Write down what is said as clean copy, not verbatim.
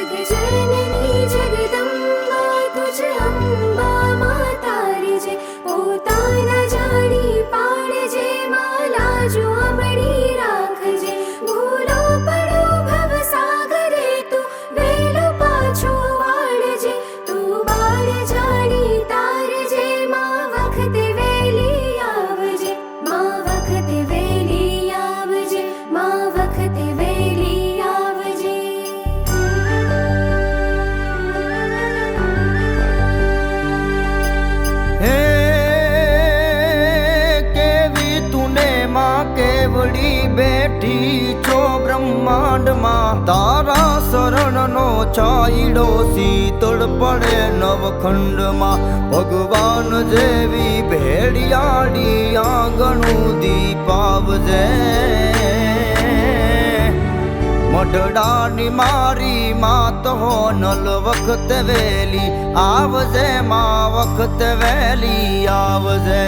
જગજનની જગદંબા તુજ અંબા માતારી જે પોતાના જાણી પાડજે માલા જો અમણી રાખજે ભૂલો પડો ભવ સાગરે તું વેલો પાછો વાળજે તું બાળ જાણી તારજે માં વખતે વેલી આવજે માં વખતે વેલી આવજે માં વખતે વેલી આવજે હે કેવી તુને માં કેવડી બેઠી છો બ્રહ્માંડમાં તારા શરણનો છાયડો શીતળ પડે નવખંડમાં ભગવાન જેવી ભેડિયાળી આંગણું દીપાવજે મઢડાની મારી માત હો નલ વખત વેલી આવજે માં વખત વેલી આવજે